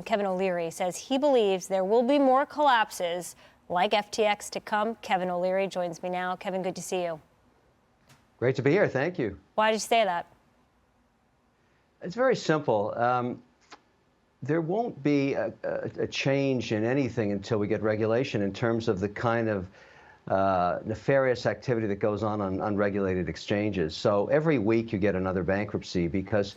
Kevin O'Leary says he believes there will be more collapses like FTX to come. Kevin O'Leary joins me now. Kevin, good to see you. Great to be here. Thank you. Why did you say that? It's very simple. There won't be a change in anything until we get regulation in terms of the kind of nefarious activity that goes on unregulated exchanges. So every week you get another bankruptcy because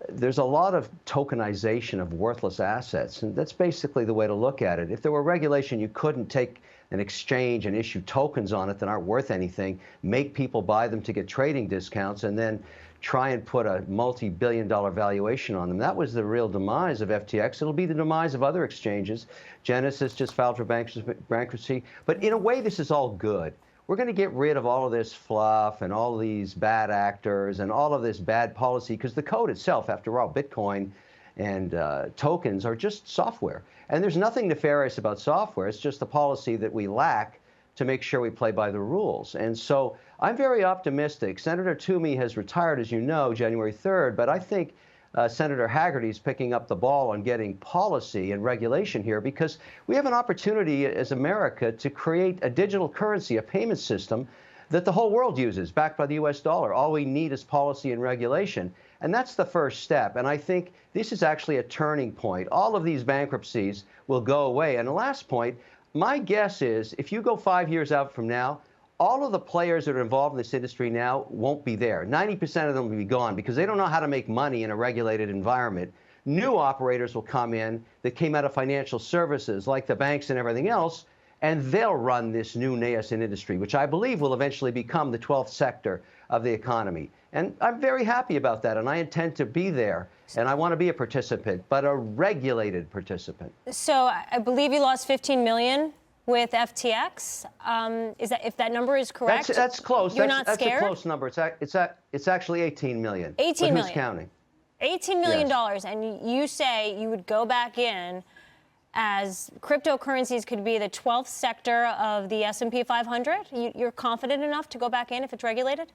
there's a lot of tokenization of worthless assets, and that's basically the way to look at it. If there were regulation, you couldn't take an exchange and issue tokens on it that aren't worth anything, make people buy them to get trading discounts, and then try and put a multi-billion-dollar valuation on them. That was the real demise of FTX. It'll be the demise of other exchanges. Genesis just filed for bankruptcy. But in a way, this is all good. We're going to get rid of all of this fluff and all these bad actors and all of this bad policy, because the code itself, after all, Bitcoin and tokens are just software. And there's nothing nefarious about software. It's just the policy that we lack to make sure we play by the rules. And so I'm very optimistic. Senator Toomey has retired, as you know, January 3rd, but I think Senator Haggerty's picking up the ball on getting policy and regulation here, because we have an opportunity as America to create a digital currency, a payment system that the whole world uses, backed by the U.S. dollar. All we need is policy and regulation. And that's the first step. And I think this is actually a turning point. All of these bankruptcies will go away. And the last point, my guess is if you go 5 years out from now, all of the players that are involved in this industry now won't be there. 90% of them will be gone because they don't know how to make money in a regulated environment. New operators will come in that came out of financial services, like the banks and everything else, and they'll run this new nascent industry, which I believe will eventually become the 12th sector of the economy. And I'm very happy about that, and I intend to be there, and I want to be a participant, but a regulated participant. So I believe you lost $15 million with FTX. Is that, if that number is correct? That's close. You're that's not scared? That's a close number. It's actually $18 million. 18 million. Who's counting? $18 million, yes. And you say you would go back in as cryptocurrencies could be the 12th sector of the S&P 500? You're confident enough to go back in if it's regulated?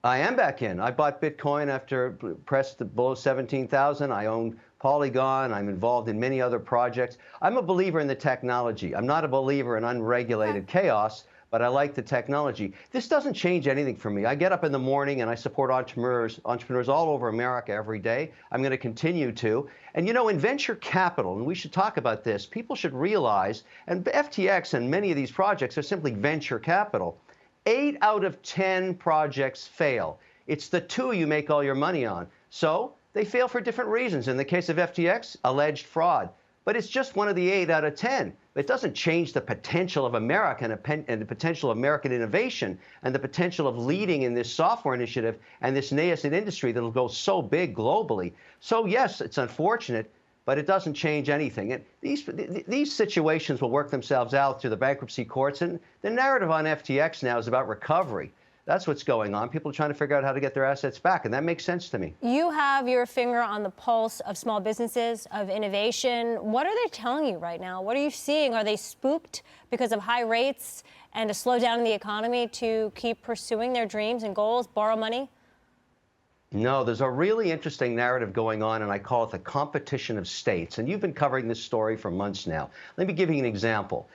I am back in. I bought Bitcoin after pressed below 17,000. I own Polygon. I'm involved in many other projects. I'm a believer in the technology. I'm not a believer in unregulated chaos, but I like the technology. This doesn't change anything for me. I get up in the morning and I support entrepreneurs all over America every day. I'm going to continue to. And you know, in venture capital, and we should talk about this, people should realize, and FTX and many of these projects are simply venture capital. 8 out of 10 projects fail. It's the 2 you make all your money on. So they fail for different reasons. In the case of FTX, alleged fraud. But it's just one of the 8 out of 10. It doesn't change the potential of America and the potential of American innovation and the potential of leading in this software initiative and this nascent industry that will go so big globally. So yes, it's unfortunate, but it doesn't change anything. And these situations will work themselves out through the bankruptcy courts. And the narrative on FTX now is about recovery. That's what's going on. People are trying to figure out how to get their assets back, and that makes sense to me. You have your finger on the pulse of small businesses, of innovation. What are they telling you right now? What are you seeing? Are they spooked because of high rates and a slowdown in the economy to keep pursuing their dreams and goals, borrow money? No, there's a really interesting narrative going on, and I call it the competition of states. And you've been covering this story for months now. Let me give you an example.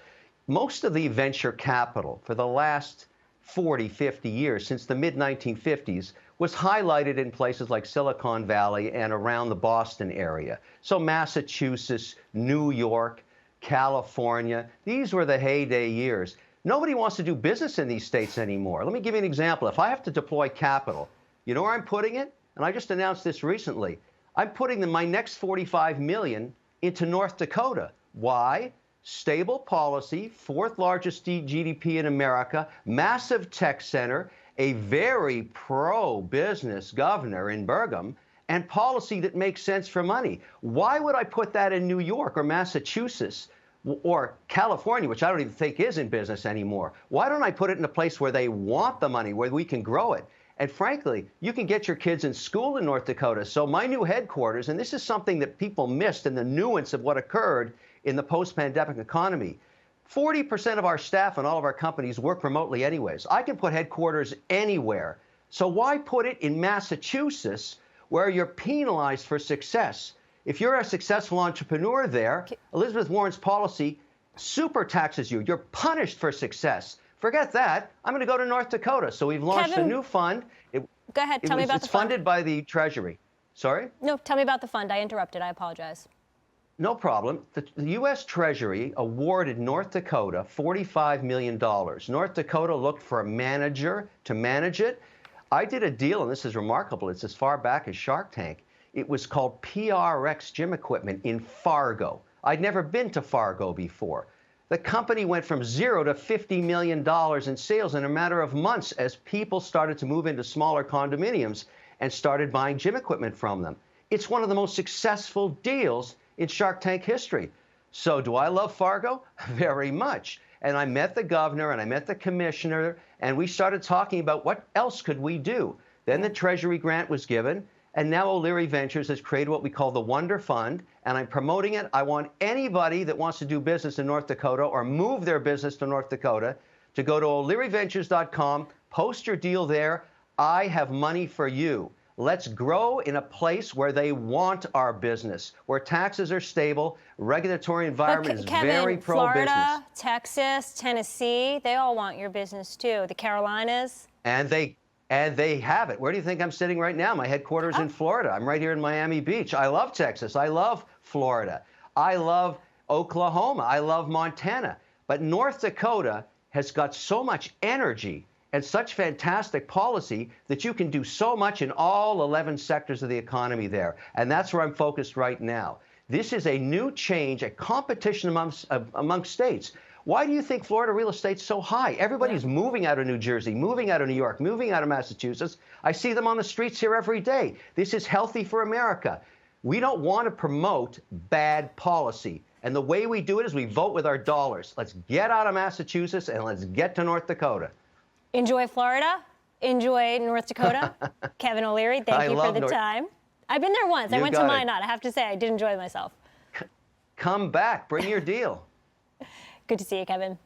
Most of the venture capital for the last 40, 50 years, since the mid-1950s, was highlighted in places like Silicon Valley and around the Boston area. So Massachusetts, New York, California, these were the heyday years. Nobody wants to do business in these states anymore. Let me give you an example. If I have to deploy capital, you know where I'm putting it? And I just announced this recently. I'm putting my next $45 million into North Dakota. Why? Stable policy, 4th largest GDP in America, massive tech center, a very pro-business governor in Burgum, and policy that makes sense for money. Why would I put that in New York or Massachusetts or California, which I don't even think is in business anymore? Why don't I put it in a place where they want the money, where we can grow it? And frankly, you can get your kids in school in North Dakota. So my new headquarters, and this is something that people missed in the nuance of what occurred in the post-pandemic economy. 40% of our staff and all of our companies work remotely anyways. I can put headquarters anywhere. So why put it in Massachusetts where you're penalized for success? If you're a successful entrepreneur there, Elizabeth Warren's policy super taxes you. You're punished for success. Forget that. I'm going to go to North Dakota. So we've launched a new fund. Go ahead. Tell me about the fund. It's funded by the Treasury. Sorry? No, tell me about the fund. I interrupted. I apologize. No problem. The U.S. Treasury awarded North Dakota $45 million. North Dakota looked for a manager to manage it. I did a deal, and this is remarkable. It's as far back as Shark Tank. It was called PRX Gym Equipment in Fargo. I'd never been to Fargo before. The company went from $0 to $50 million in sales in a matter of months as people started to move into smaller condominiums and started buying gym equipment from them. It's one of the most successful deals in Shark Tank history. So do I love Fargo? Very much. And I met the governor and I met the commissioner, and we started talking about what else could we do. Then the Treasury grant was given, and now O'Leary Ventures has created what we call the Wonder Fund, and I'm promoting it. I want anybody that wants to do business in North Dakota or move their business to North Dakota to go to o'learyventures.com, post your deal there. I have money for you. Let's grow in a place where they want our business, where taxes are stable, regulatory environment is very pro-business. Florida, Texas, Tennessee, they all want your business too. The Carolinas. And they have it. Where do you think I'm sitting right now? My headquarters in Florida. I'm right here in Miami Beach. I love Texas. I love Florida. I love Oklahoma. I love Montana. But North Dakota has got so much energy and such fantastic policy that you can do so much in all 11 sectors of the economy there. And that's where I'm focused right now. This is a new change, a competition amongst states. Why do you think Florida real estate's so high? Everybody's moving out of New Jersey, moving out of New York, moving out of Massachusetts. I see them on the streets here every day. This is healthy for America. We don't want to promote bad policy. And the way we do it is we vote with our dollars. Let's get out of Massachusetts and let's get to North Dakota. Enjoy Florida. Enjoy North Dakota. Kevin O'Leary, thank you for the time. I've been there once. I went to Minot. I have to say, I did enjoy myself. Come back. Bring your deal. Good to see you, Kevin.